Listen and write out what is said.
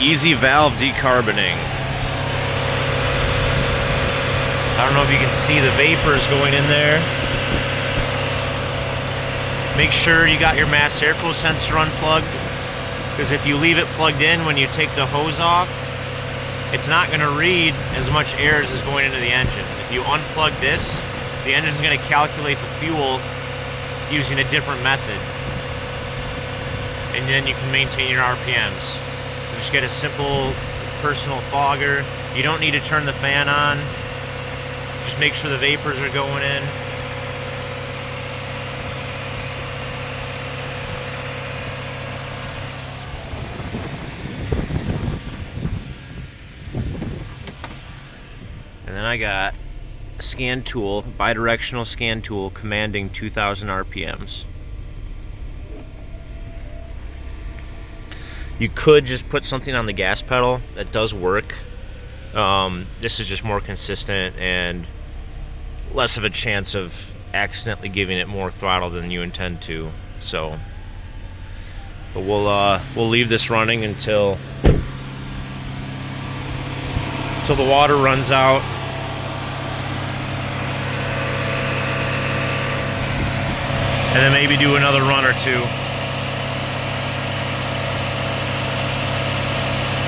easy valve decarboning. I don't know if you can see the vapors going in there. Make sure you got your mass airflow sensor unplugged, because if you leave it plugged in when you take the hose off, it's not going to read as much air as is going into the engine. If you unplug this, the engine's going to calculate the fuel using a different method, and then you can maintain your RPMs. Just get a simple personal fogger. You don't need to turn the fan on. Just make sure the vapors are going in. And then I got a scan tool, bidirectional scan tool, commanding 2,000 RPMs. You could just put something on the gas pedal. That does work. This is just more consistent and less of a chance of accidentally giving it more throttle than you intend to. So, but we'll leave this running until the water runs out. And then maybe do another run or two.